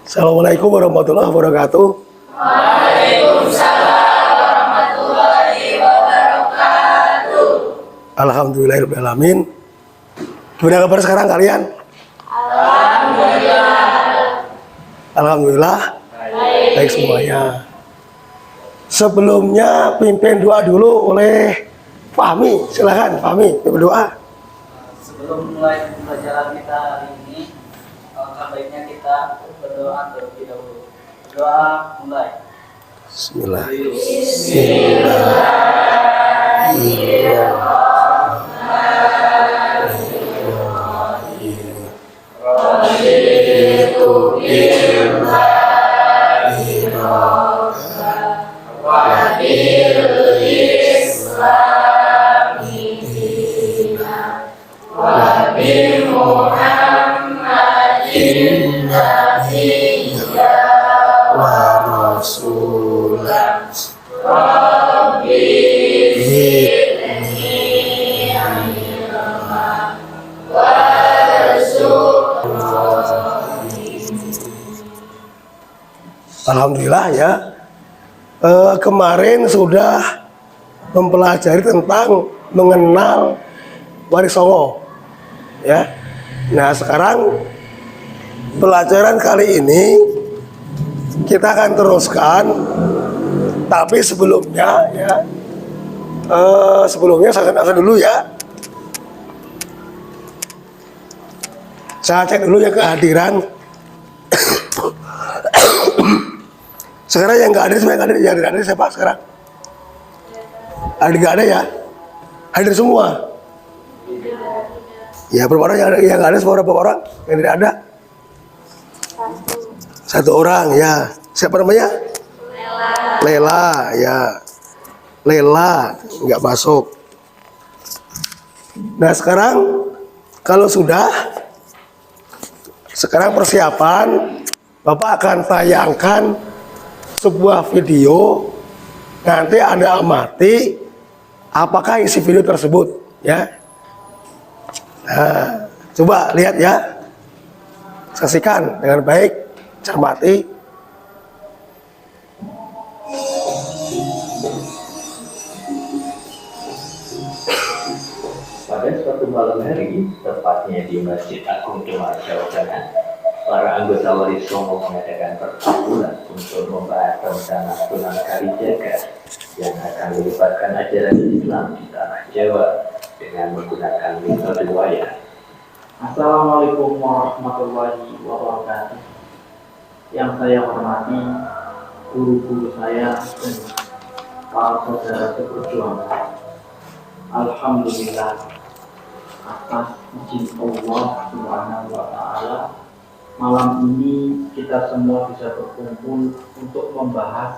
Assalamualaikum warahmatullahi wabarakatuh. Waalaikumsalam warahmatullahi wabarakatuh. Alhamdulillahirrahmanirrahim. Gimana kabar sekarang kalian? Alhamdulillah. Alhamdulillah. Baik semuanya. Sebelumnya pimpin doa dulu oleh Fahmi. Silakan Fahmi, pimpin doa. Sebelum mulai pembelajaran kita hari ini, alangkah baiknya kita berdoa terlebih dahulu. Doa mulai. Bismillah. Alhamdulillah ya. Kemarin sudah mempelajari tentang mengenal Wali Songo ya. Nah sekarang pelajaran kali ini kita akan teruskan, tapi sebelumnya ya saya dulu ya. Saya cek dulu ya kehadiran. Sekarang yang nggak ada siapa sekarang? Ada nggak ada ya? Hadir semua. Ya berapa orang yang nggak ada? Semua berapa orang yang tidak ada? Satu orang ya. Siapa namanya? Lela ya. Lela nggak masuk. Nah sekarang kalau sudah, sekarang persiapan, Bapak akan tayangkan sebuah video, nanti Anda amati apakah isi video tersebut ya. Nah, coba lihat ya, saksikan dengan baik, cermati. Pada suatu malam hari, tepatnya di Masjid Agung Demak, Jawa Tengah, para anggota Wali Songo mengadakan perkumpulan untuk membahas rencana Sunan Kalijaga yang akan melibatkan ajaran Islam di tanah Jawa dengan menggunakan metode wayang. Assalamualaikum warahmatullahi wabarakatuh. Yang saya hormati guru-guru saya dan para saudara seperjuangan. Alhamdulillah atas izin Allah Subhanahu wa Ta'ala, malam ini kita semua bisa berkumpul untuk membahas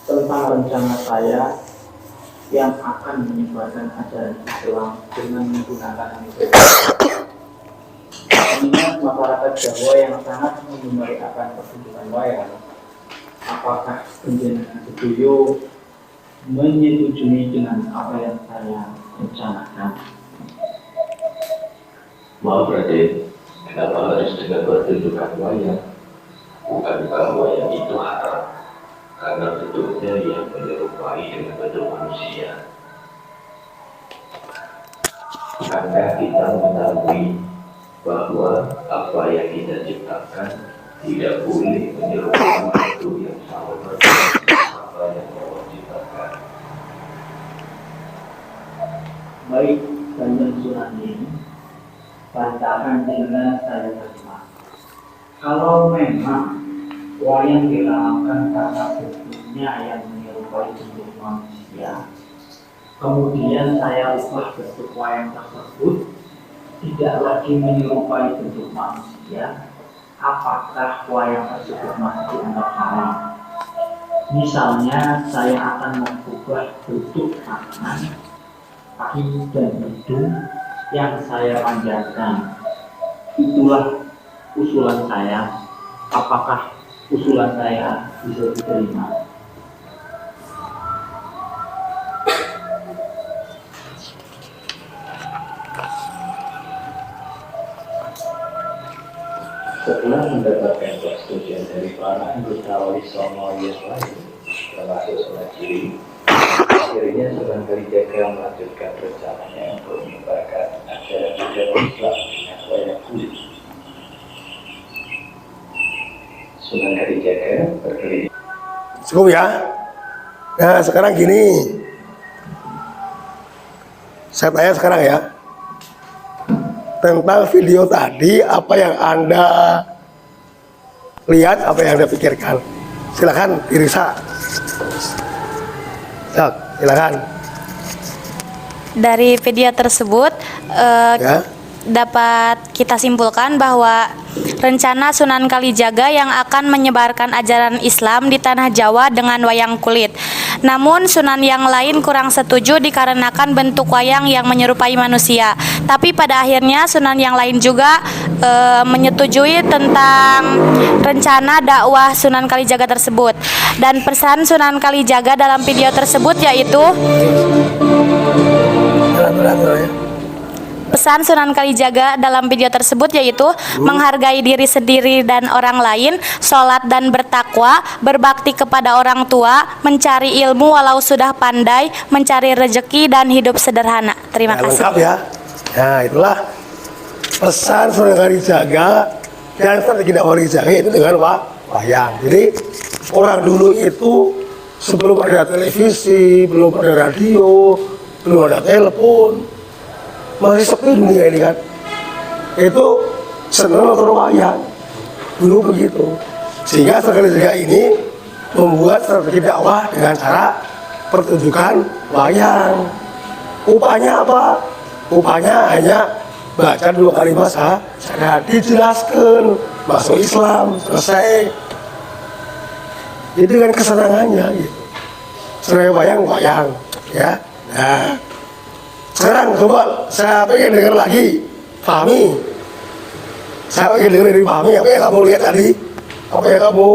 tentang rencana saya yang akan menyebarkan ajaran Islam dengan menggunakan metode. Mengingat masyarakat Jawa yang sangat mengemari akan pertunjukan wayang, apakah Panjenengan setuju menyetujui dengan apa yang saya rencanakan? Maaf Raden, kenapa harus dengan pertunjukan wayang? Bukankah wayang itu haram? Karena bentuknya yang menyerupai dengan bentuk manusia. Karena kita mengetahui bahwa apa yang kita ciptakan tidak boleh menyerupai bentuk yang sama persis apa yang Allah ciptakan. Baik, Kanjeng Sunan ini bantahan dengan saya terima. Kalau memang wayang dilakukan karena bentuknya yang menyerupai bentuk manusia, kemudian saya ubah bentuk wayang tersebut tidak lagi menyerupai bentuk manusia, apakah wayang tersebut masih dianggap haram? Misalnya saya akan mengubah bentuk tangan, kaki dan hidung yang saya panjatkan. Itulah usulan saya. Apakah usulan saya bisa diterima? Setelah mendapatkan persetujuan dari para anggota Wali Songo yang lain, termasuk Sunan Giri, akhirnya Sunan Kalijaga melanjutkan rencananya untuk menyebarkan ajaran agama Islam dengan wayang kulit. Sunan Kalijaga berkeliling. Cukup ya. Nah sekarang gini, saya tanya sekarang ya, tentang video tadi, apa yang Anda lihat, apa yang Anda pikirkan. Silakan Irisa. Silakan. Dari video tersebut Ya. dapat kita simpulkan bahwa rencana Sunan Kalijaga yang akan menyebarkan ajaran Islam di tanah Jawa dengan wayang kulit. Namun Sunan yang lain kurang setuju dikarenakan bentuk wayang yang menyerupai manusia. Tapi pada akhirnya Sunan yang lain juga menyetujui tentang rencana dakwah Sunan Kalijaga tersebut. Dan pesan Sunan Kalijaga dalam video tersebut yaitu Pesan Sunan Kalijaga dalam video tersebut yaitu menghargai diri sendiri dan orang lain, sholat dan bertakwa, berbakti kepada orang tua, mencari ilmu walau sudah pandai, mencari rezeki dan hidup sederhana. Terima kasih. Lengkap ya. Nah itulah pesan Sunan Kalijaga dan strategi dakwah Kalijaga itu dengan wayang. Jadi orang dulu itu sebelum ada televisi, belum ada radio, belum ada telepon, masih sepi dunia ini kan, itu senang nonton wayang dulu begitu. Sehingga Kalijaga ini membuat strategi dakwah dengan cara pertunjukan wayang. Upahnya apa? Upahnya hanya baca 2 kali bahasa, saya dijelaskan masuk Islam, selesai. Itu kan kesenangannya gitu. Selain wayang ya. Nah, sekarang coba saya pengen dengar lagi Fahmi. Saya pengen dengar dari Fahmi apa yang kamu lihat tadi, apa yang kamu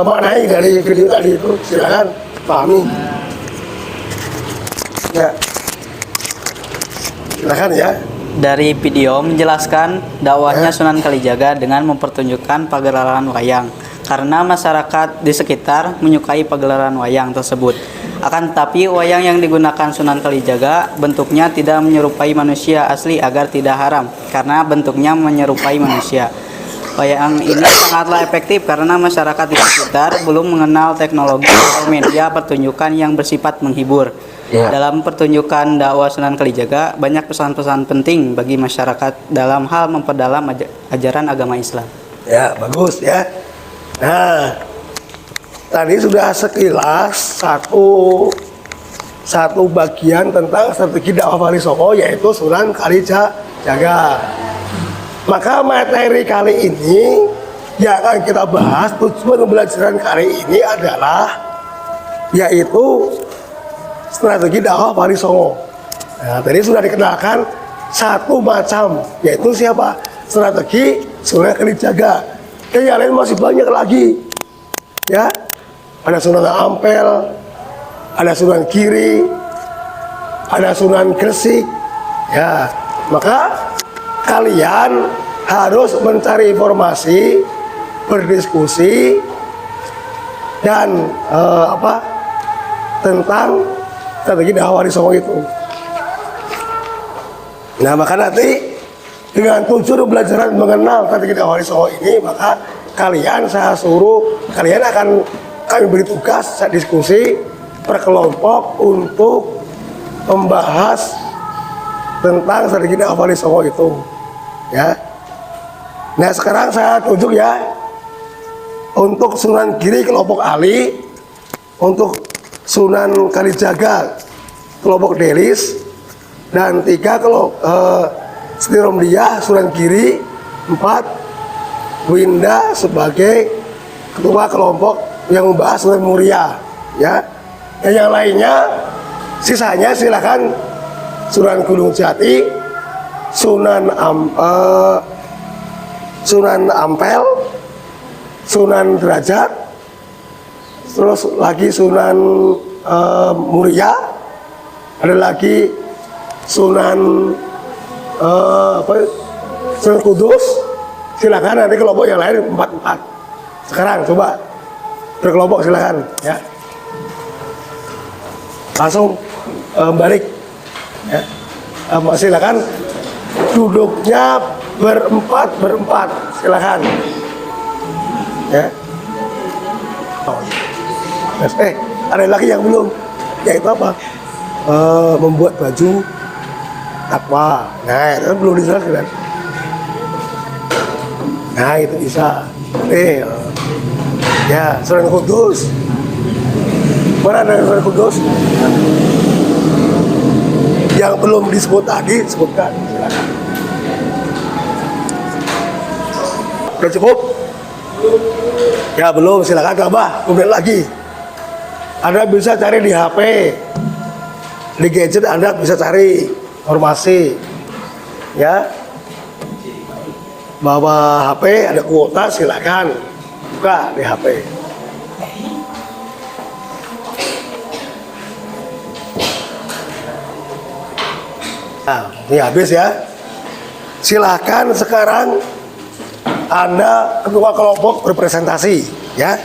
maknai dari video tadi itu. Silakan Fahmi. Ya. Silakan ya. Dari video menjelaskan dakwahnya Sunan Kalijaga dengan mempertunjukkan pagelaran wayang karena masyarakat di sekitar menyukai pagelaran wayang tersebut. Akan tetapi wayang yang digunakan Sunan Kalijaga bentuknya tidak menyerupai manusia asli agar tidak haram karena bentuknya menyerupai manusia. Wayang ini sangatlah efektif karena masyarakat di sekitar belum mengenal teknologi atau media pertunjukan yang bersifat menghibur. Dalam pertunjukan dakwah Sunan Kalijaga banyak pesan-pesan penting bagi masyarakat dalam hal memperdalam ajaran agama Islam. Ya, bagus ya. Nah, tadi sudah sekilas satu bagian tentang strategi dakwah Wali Songo yaitu Sunan Kalijaga. Maka materi kali ini yang akan kita bahas, tujuan pembelajaran kali ini adalah yaitu strategi dakwah Wali Songo. Nah, tadi sudah dikenalkan satu macam, yaitu siapa? Strategi Sunan Kalijaga. Dan yang lain masih banyak lagi. Ya, ada Sunan Ampel, ada Sunan Giri, ada Sunan Gresik. Ya, maka kalian harus mencari informasi, berdiskusi, dan tentang strategi dakwah Wali Songo itu. Nah, maka nanti dengan tujuan pembelajaran mengenal strategi dakwah Wali Songo ini, maka kalian saya suruh, kalian akan kami beri tugas, saya diskusi per kelompok untuk membahas tentang strategi dakwah Wali Songo itu. Ya. Nah, sekarang saya tunjuk ya untuk Sunan Giri kelompok Ali, untuk Sunan Kalijaga kelompok Delis, dan 3 Sri Romdiah, Sunan Giri, 4 Winda sebagai ketua kelompok yang membahas Sunan Muria. Ya, dan yang lainnya sisanya silakan Sunan Gunung Jati, Sunan Ampel, Sunan Derajat, terus lagi Sunan Muria, ada lagi Sunan Sunan Kudus, silakan nanti kelompok yang lain 4-4. Sekarang coba berkelompok silakan ya. Langsung balik ya. Silakan duduknya berempat silakan ya. Ada lagi yang belum, yaitu apa? Membuat baju takwa. Nah itu kan belum dijelaskan. Nah itu bisa. Ya, Sunan Kudus. Mana ada Sunan Kudus? Yang belum disebut tadi, sebutkan. Silakan. Udah cukup? Ya belum, silakan tambah. Kemudian lagi. Anda bisa cari di HP, di gadget Anda bisa cari informasi, ya. Bawa HP ada kuota, silakan buka di HP. Nah, ini habis ya. Silakan sekarang Anda ketua kelompok berpresentasi, ya.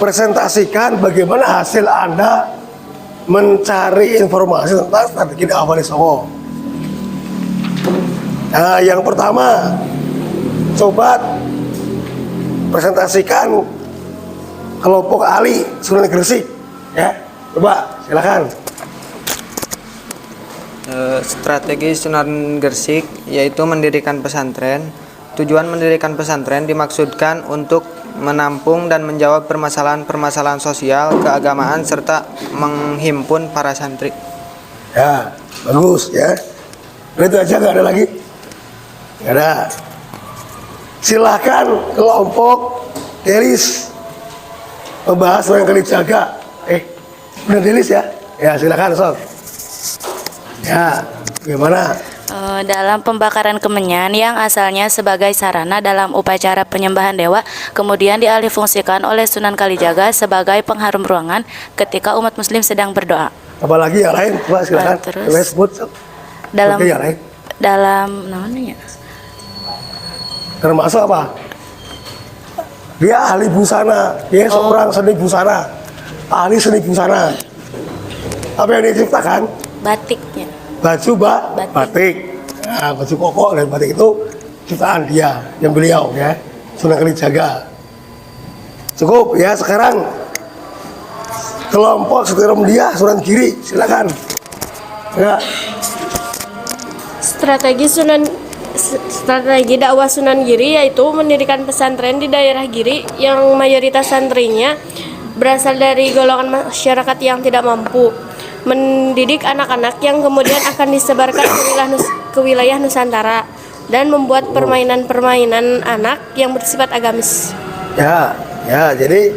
Presentasikan bagaimana hasil Anda mencari informasi tentang strategi dakwah Wali Songo. Nah, yang pertama, coba presentasikan kelompok Ali Sunan Gresik, ya. Coba, silakan. Strategi Sunan Gresik yaitu mendirikan pesantren. Tujuan mendirikan pesantren dimaksudkan untuk menampung dan menjawab permasalahan-permasalahan sosial, keagamaan, serta menghimpun para santri. Ya, bagus ya. Itu aja, nggak ada lagi? Nggak ada. Silahkan kelompok Delis membahas Sunan Kalijaga. Udah Delis ya? Ya silakan Sob. Ya, gimana? Dalam pembakaran kemenyan yang asalnya sebagai sarana dalam upacara penyembahan dewa, kemudian dialihfungsikan oleh Sunan Kalijaga sebagai pengharum ruangan ketika umat muslim sedang berdoa. Apalagi yang lain? Coba silakan. Terus, Coba sebut Sob. Dalam Oke, yang lain. dalam namanya Termasuk apa? Dia ahli busana, dia seorang seni busana, ahli seni busana. Apa yang dia ciptakan? batiknya. Baju batik. Nah, baju koko dan batik itu ciptaan dia, yang beliau ya, Sunan Kalijaga. Cukup ya. Sekarang kelompok Setira Mulia Sunan Giri, silakan. Ya. Strategi dakwah Sunan Giri yaitu mendirikan pesantren di daerah Giri yang mayoritas santrinya berasal dari golongan masyarakat yang tidak mampu, mendidik anak-anak yang kemudian akan disebarkan ke wilayah Nusantara, dan membuat permainan-permainan anak yang bersifat agamis. Ya, jadi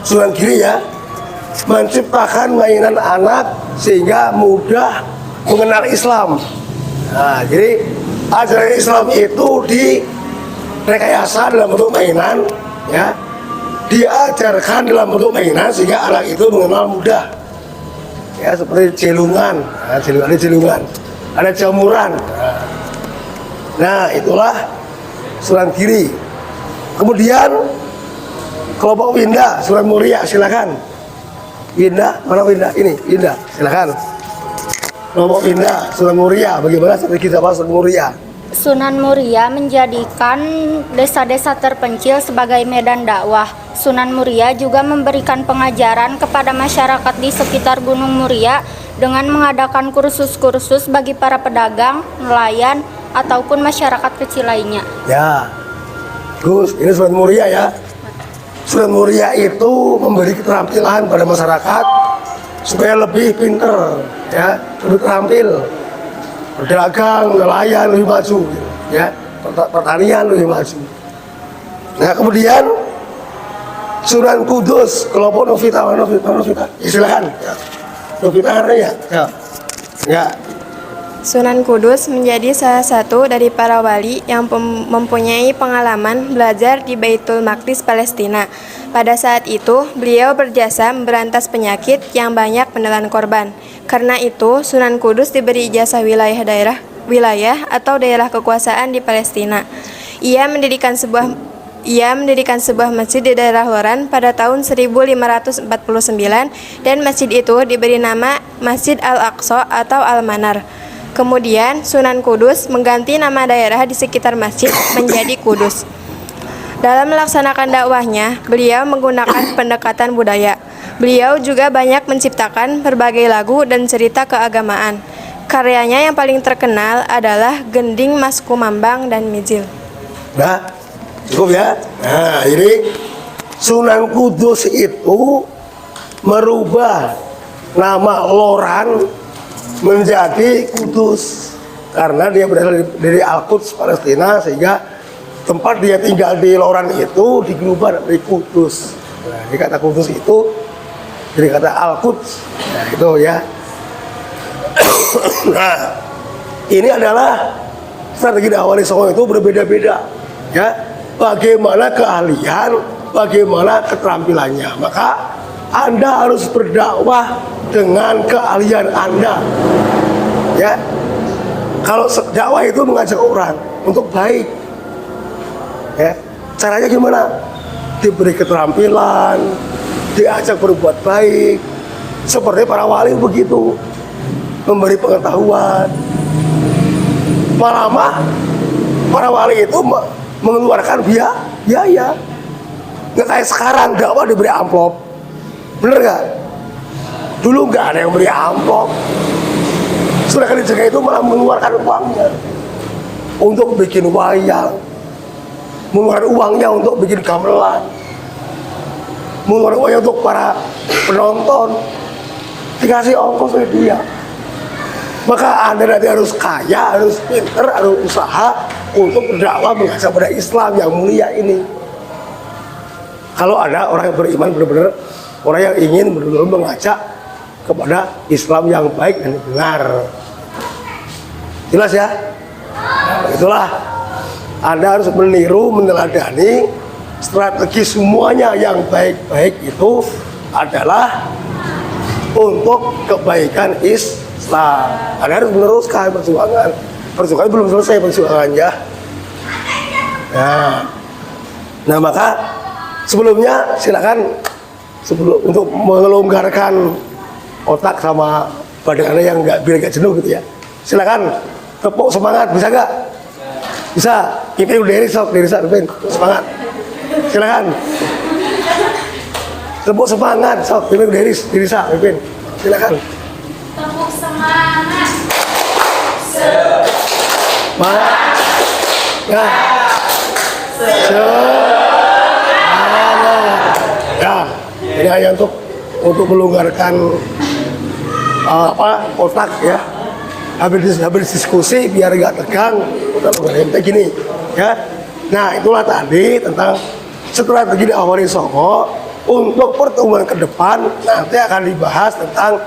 Sunan Giri ya menciptakan mainan anak sehingga mudah mengenal Islam. Nah, jadi ajaran Islam itu direkayasa dalam bentuk mainan, ya, diajarkan dalam bentuk mainan sehingga anak itu mengenal mudah. Ya, seperti celungan, ada celungan, ada jamuran. Nah, itulah Sunan Giri. Kemudian kelompok Winda Sunan Muria, silakan. Winda, mana Winda? Ini Winda, silakan. Kelompok Winda Sunan Muria, bagaimana strategi dakwah Sunan Muria? Sunan Muria menjadikan desa-desa terpencil sebagai medan dakwah. Sunan Muria juga memberikan pengajaran kepada masyarakat di sekitar Gunung Muria dengan mengadakan kursus-kursus bagi para pedagang, nelayan, ataupun masyarakat kecil lainnya. Ya, Gus, ini Sunan Muria ya. Sunan Muria itu memberi keterampilan pada masyarakat supaya lebih pinter, ya, lebih terampil, berdagang, nelayan lebih maju, ya, pertanian lebih maju. Nah, kemudian Sunan Kudus, kelompok Novita, ya, silakan. Ya. Novita ya. Ya. Sunan Kudus menjadi salah satu dari para wali yang mempunyai pengalaman belajar di Baitul Maqdis, Palestina. Pada saat itu, beliau berjasa memberantas penyakit yang banyak menelan korban. Karena itu, Sunan Kudus diberi ijazah wilayah atau daerah kekuasaan di Palestina. Ia mendirikan sebuah masjid di daerah Loran pada tahun 1549 dan masjid itu diberi nama Masjid Al-Aqsa atau Al-Manar. Kemudian Sunan Kudus mengganti nama daerah di sekitar masjid menjadi Kudus. Dalam melaksanakan dakwahnya, beliau menggunakan pendekatan budaya. Beliau juga banyak menciptakan berbagai lagu dan cerita keagamaan. Karyanya yang paling terkenal adalah Gending Mas Kumambang dan Mijil. Nah, cukup ya. Nah, ini Sunan Kudus itu merubah nama Loran menjadi Kudus karena dia berasal dari Al-Quds, Palestina, sehingga tempat dia tinggal di Loran itu diubah dari Kudus. Nah, ini kata Kudus itu jadi kata Al-Quds. Nah, itu ya. Nah, ini adalah strategi dakwah Wali Songo itu berbeda-beda. Ya, bagaimana keahlian, bagaimana keterampilannya. Maka Anda harus berdakwah dengan keahlian Anda. Ya, kalau dakwah itu mengajak orang untuk baik. Ya, caranya gimana? Diberi keterampilan, diajak berbuat baik, seperti para wali begitu, memberi pengetahuan. Malah para wali itu mengeluarkan biaya. Nggak kayak sekarang dakwah diberi amplop, bener nggak? Dulu nggak ada yang beri amplop. Sunan Kalijaga itu malah mengeluarkan uangnya untuk bikin wayang, mengeluarkan uangnya untuk bikin gamelan, mengeluarkan uangnya untuk para penonton, dikasih ongkos oleh dia. Maka Anda nanti harus kaya, harus pinter, harus usaha untuk berdakwah mengajak pada Islam yang mulia ini. Kalau ada orang yang beriman benar-benar, orang yang ingin benar-benar mengajak kepada Islam yang baik dan benar. Jelas ya? Itulah, Anda harus meniru, meneladani strategi semuanya yang baik-baik itu adalah untuk kebaikan Islam. Anda harus meneruskan perjuangan. Perjuangan belum selesai perjuangannya. Nah, maka sebelumnya silakan untuk melonggarkan otak sama badan Anda yang biar nggak jenuh gitu ya. Silakan tepuk semangat, bisa nggak? Bisa. Kita udah dari semangat. Silakan. Tepuk semangat, sok. Kita udah dari Pipin. Silakan. Tepuk semangat. Semangat. Ya. Semangat. Ya. Ini hanya untuk melonggarkan otak ya. Habis diskusi biar nggak tegang, udah kayak gini ya. Nah, itulah tadi tentang strategi dakwah Wali Songo. Untuk pertemuan ke depan nanti akan dibahas tentang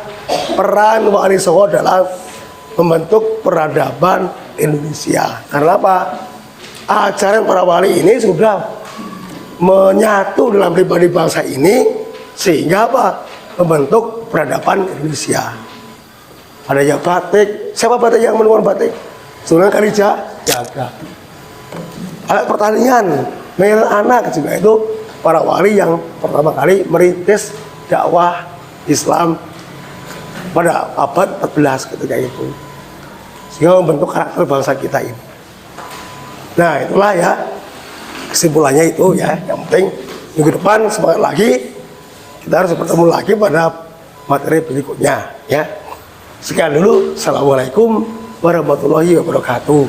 peran Wali Songo dalam membentuk peradaban Indonesia. Karena apa? Ajaran para wali ini sudah menyatu dalam pribadi bangsa ini, sehingga apa? Membentuk peradaban Indonesia. Ada yang batik. Siapa batik yang menemukan batik? Sunan Kalijaga. Alat pertanian, mainan anak juga itu para wali yang pertama kali merintis dakwah Islam pada abad 14 ketika itu, sehingga membentuk karakter bangsa kita ini. Nah, itulah ya kesimpulannya itu ya. Yang penting minggu depan semangat lagi, kita harus bertemu lagi pada materi berikutnya ya. Sekian dulu. Assalamualaikum warahmatullahi wabarakatuh.